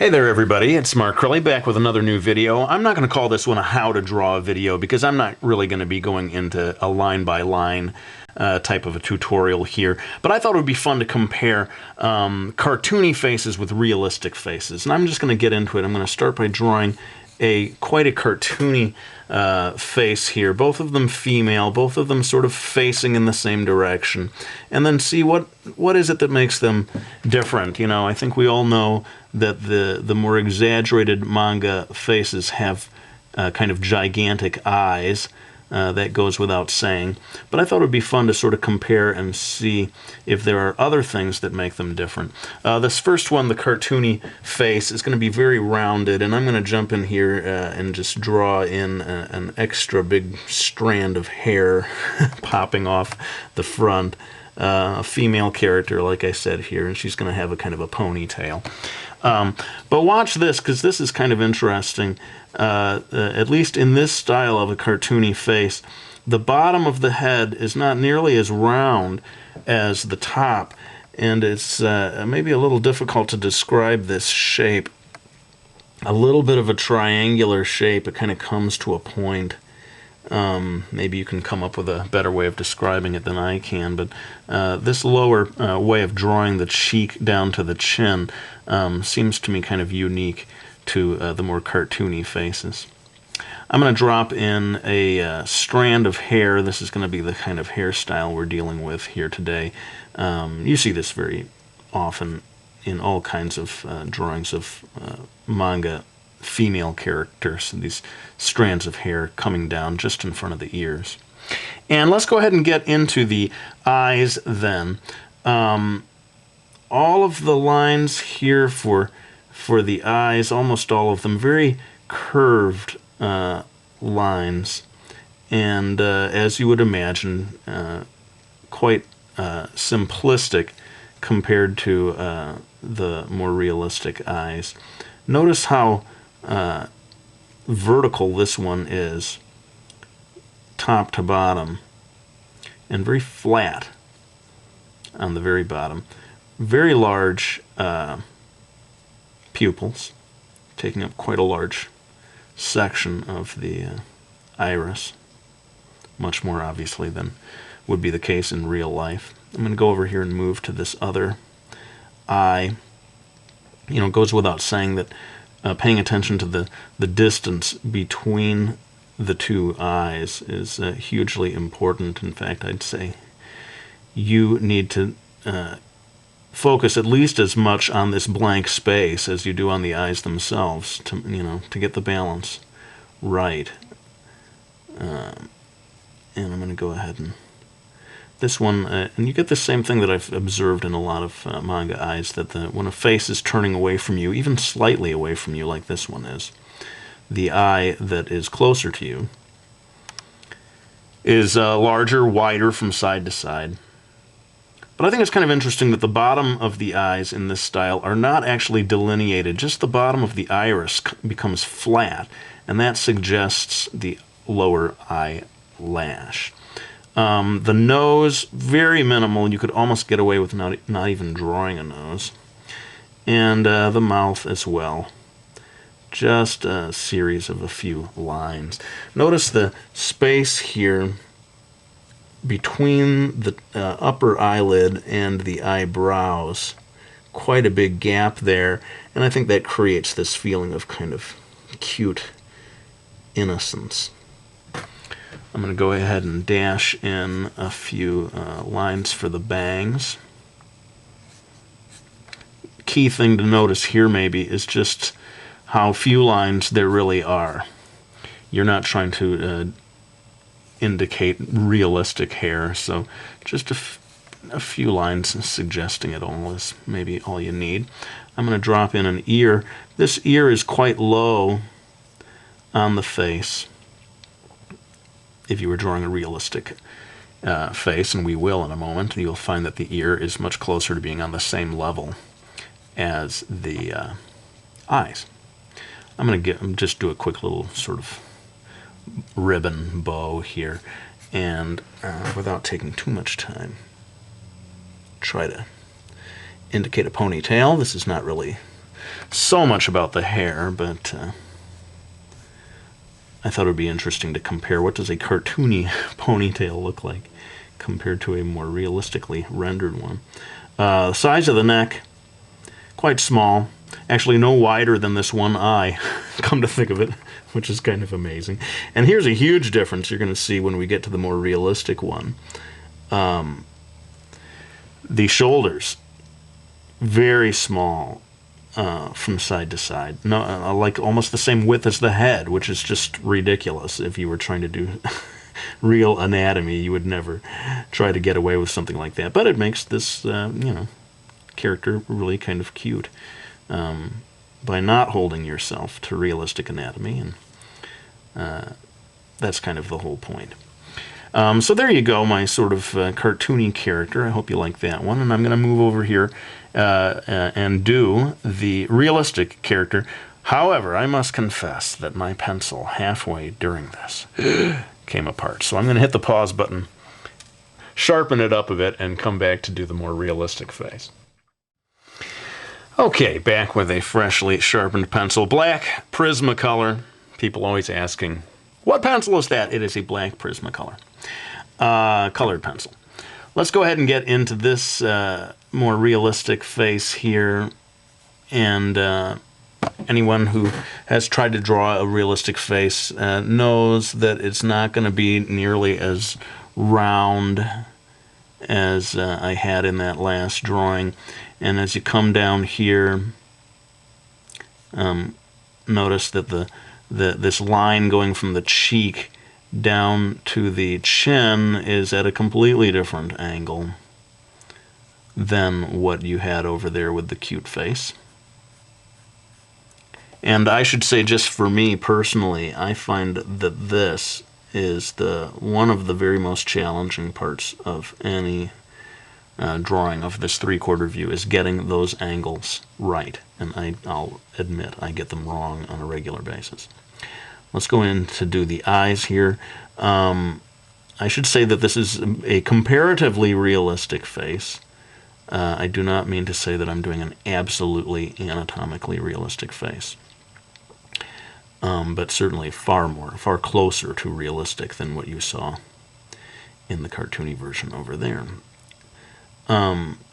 Hey there everybody, it's Mark Crilley back with another new video. I'm not going to call this one a how to draw video because I'm not really going to be going into a line-by-line type of a tutorial here, but I thought it would be fun to compare cartoony faces with realistic faces, and I'm just going to get into it. I'm going to start by drawing quite a cartoony face here, both of them female, both of them sort of facing in the same direction, and then see what is it that makes them different. You know, I think we all know that the more exaggerated manga faces have kind of gigantic eyes. That goes without saying. But I thought it would be fun to sort of compare and see if there are other things that make them different. This first one, the cartoony face, is going to be very rounded, and I'm going to jump in here and just draw in an extra big strand of hair popping off the front. A female character, like I said here, and she's going to have a kind of a ponytail. But watch this, because this is kind of interesting. At least in this style of a cartoony face, the bottom of the head is not nearly as round as the top, and it's maybe a little difficult to describe this shape. A little bit of a triangular shape. It kind of comes to a point. Maybe you can come up with a better way of describing it than I can, but this lower way of drawing the cheek down to the chin seems to me kind of unique to the more cartoony faces. I'm going to drop in a strand of hair. This is going to be the kind of hairstyle we're dealing with here today. You see this very often in all kinds of drawings of manga female characters, these strands of hair coming down just in front of the ears. And let's go ahead and get into the eyes then. All of the lines here for the eyes, almost all of them, very curved lines, and as you would imagine, quite simplistic compared to the more realistic eyes. Notice how vertical this one is, top to bottom, and very flat on the very bottom. Very large pupils, taking up quite a large section of the iris, much more obviously than would be the case in real life. I'm going to go over here and move to this other eye. You know, it goes without saying that paying attention to the distance between the two eyes is hugely important. In fact, I'd say you need to focus at least as much on this blank space as you do on the eyes themselves to get the balance right. And I'm going to go ahead and this one, and you get the same thing that I've observed in a lot of manga eyes, that when a face is turning away from you, even slightly away from you like this one is, the eye that is closer to you is larger, wider from side to side. But I think it's kind of interesting that the bottom of the eyes in this style are not actually delineated. Just the bottom of the iris becomes flat, and that suggests the lower eyelash. The nose, very minimal. You could almost get away with not even drawing a nose. And the mouth as well. Just a series of a few lines. Notice the space here between the upper eyelid and the eyebrows. Quite a big gap there, and I think that creates this feeling of kind of cute innocence. I'm going to go ahead and dash in a few lines for the bangs. Key thing to notice here maybe is just how few lines there really are. You're not trying to indicate realistic hair, so just a few lines suggesting it all is maybe all you need. I'm going to drop in an ear. This ear is quite low on the face. If you were drawing a realistic face, and we will in a moment, you'll find that the ear is much closer to being on the same level as the eyes. I'm going to just do a quick little sort of ribbon bow here, and without taking too much time, try to indicate a ponytail. This is not really so much about the hair, but I thought it would be interesting to compare what does a cartoony ponytail look like compared to a more realistically rendered one. The size of the neck, quite small. Actually, no wider than this one eye, come to think of it, which is kind of amazing. And here's a huge difference you're going to see when we get to the more realistic one. The shoulders, very small from side to side. No, like almost the same width as the head, which is just ridiculous. If you were trying to do real anatomy, you would never try to get away with something like that. But it makes this, character really kind of cute. By not holding yourself to realistic anatomy, and that's kind of the whole point. So there you go, my sort of cartoony character. I hope you like that one, and I'm going to move over here and do the realistic character. However, I must confess that my pencil halfway during this came apart, so I'm going to hit the pause button, sharpen it up a bit, and come back to do the more realistic face. Okay, back with a freshly sharpened pencil. Black Prismacolor. People always asking, what pencil is that? It is a black Prismacolor. Colored pencil. Let's go ahead and get into this more realistic face here. And anyone who has tried to draw a realistic face knows that it's not going to be nearly as round as I had in that last drawing. And as you come down here, notice that this line going from the cheek down to the chin is at a completely different angle than what you had over there with the cute face. And I should say, just for me personally, I find that this is one of the very most challenging parts of any drawing of this three-quarter view, is getting those angles right. And I'll admit I get them wrong on a regular basis. Let's go in to do the eyes here. I should say that this is a comparatively realistic face. I do not mean to say that I'm doing an absolutely anatomically realistic face. But certainly far closer to realistic than what you saw in the cartoony version over there.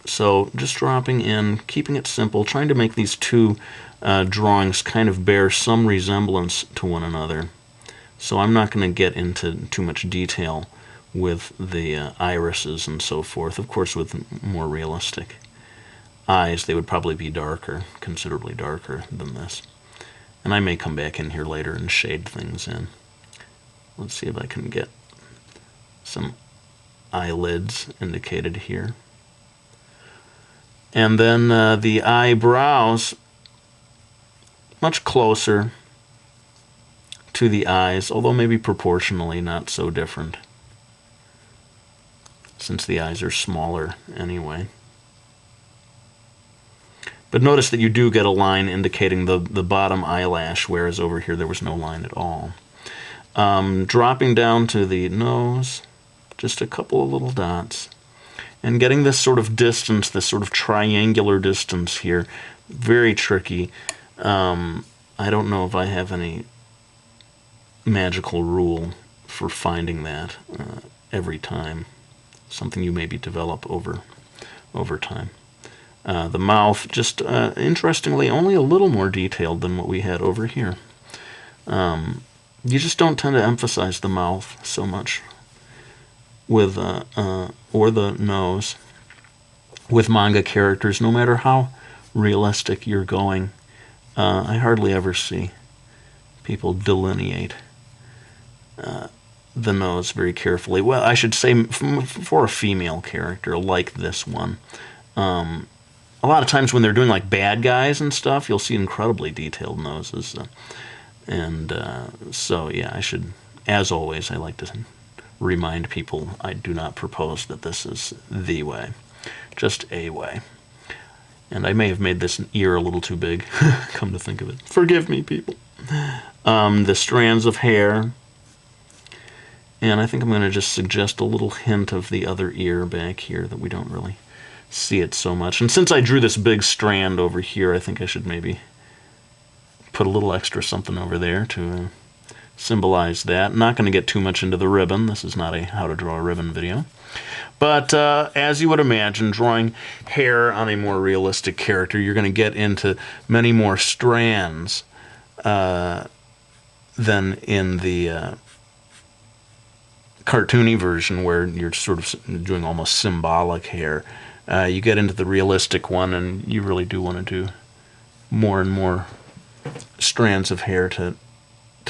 So just dropping in, keeping it simple, trying to make these two drawings kind of bear some resemblance to one another. So I'm not going to get into too much detail with the irises and so forth. Of course, with more realistic eyes, they would probably be darker, considerably darker than this. And I may come back in here later and shade things in. Let's see if I can get some eyelids indicated here. And then the eyebrows, much closer to the eyes, although maybe proportionally not so different, since the eyes are smaller anyway. But notice that you do get a line indicating the bottom eyelash, whereas over here there was no line at all. Dropping down to the nose, just a couple of little dots. And getting this sort of distance, this sort of triangular distance here, very tricky. I don't know if I have any magical rule for finding that every time. Something you maybe develop over time. The mouth, just interestingly, only a little more detailed than what we had over here. You just don't tend to emphasize the mouth so much with or the nose with manga characters, no matter how realistic you're going. I hardly ever see people delineate the nose very carefully. Well, I should say for a female character like this one. A lot of times when they're doing like bad guys and stuff, you'll see incredibly detailed noses. So yeah, I should, as always, I like to remind people I do not propose that this is the way, just a way. And I may have made this ear a little too big, come to think of it. Forgive me, people. The strands of hair. And I think I'm going to just suggest a little hint of the other ear back here that we don't really see it so much. And since I drew this big strand over here, I think I should maybe put a little extra something over there to symbolize that. Not going to get too much into the ribbon. This is not a how to draw a ribbon video. But as you would imagine, drawing hair on a more realistic character, you're going to get into many more strands than in the cartoony version, where you're sort of doing almost symbolic hair. You get into the realistic one, and you really do want to do more and more strands of hair to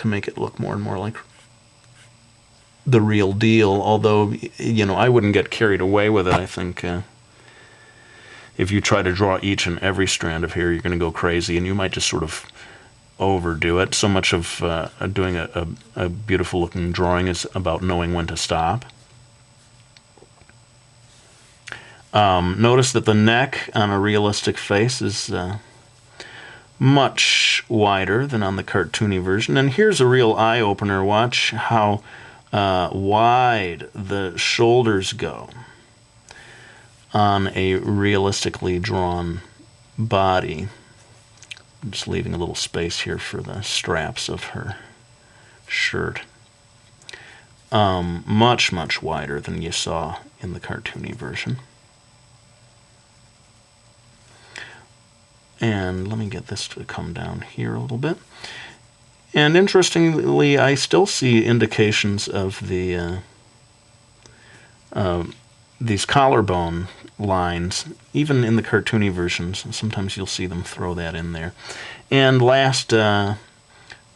make it look more and more like the real deal. Although, you know, I wouldn't get carried away with it. I think if you try to draw each and every strand of hair, you're going to go crazy, and you might just sort of overdo it. So much of doing a beautiful looking drawing is about knowing when to stop. Notice that the neck on a realistic face is much wider than on the cartoony version. And here's a real eye-opener. Watch how wide the shoulders go on a realistically drawn body. I'm just leaving a little space here for the straps of her shirt. Much, much wider than you saw in the cartoony version. And let me get this to come down here a little bit. And interestingly, I still see indications of the these collarbone lines, even in the cartoony versions. Sometimes you'll see them throw that in there. And last but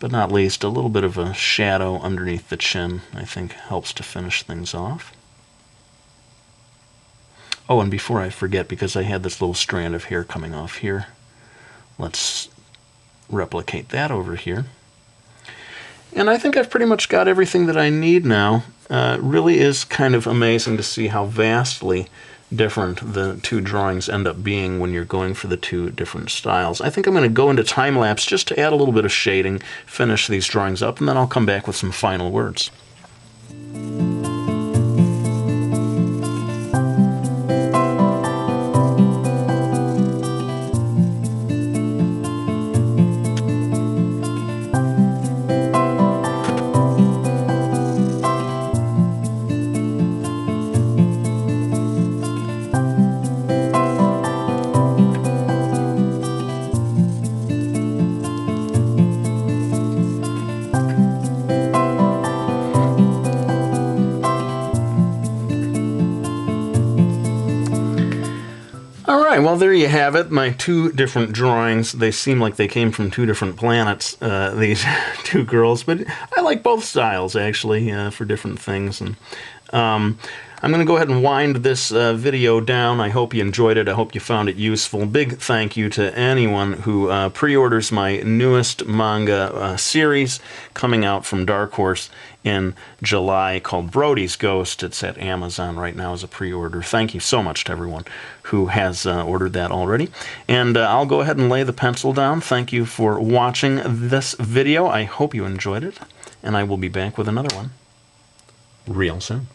not least, a little bit of a shadow underneath the chin, I think, helps to finish things off. Oh, and before I forget, because I had this little strand of hair coming off here, let's replicate that over here. And I think I've pretty much got everything that I need now. It really is kind of amazing to see how vastly different the two drawings end up being when you're going for the two different styles. I think I'm going to go into time-lapse just to add a little bit of shading, finish these drawings up, and then I'll come back with some final words. Alright, well there you have it, my two different drawings. They seem like they came from two different planets, these two girls, but I like both styles actually for different things. And I'm going to go ahead and wind this video down. I hope you enjoyed it. I hope you found it useful. Big thank you to anyone who pre-orders my newest manga series coming out from Dark Horse in July called Brody's Ghost. It's at Amazon right now as a pre-order. Thank you so much to everyone who has ordered that already. And I'll go ahead and lay the pencil down. Thank you for watching this video. I hope you enjoyed it, and I will be back with another one real soon.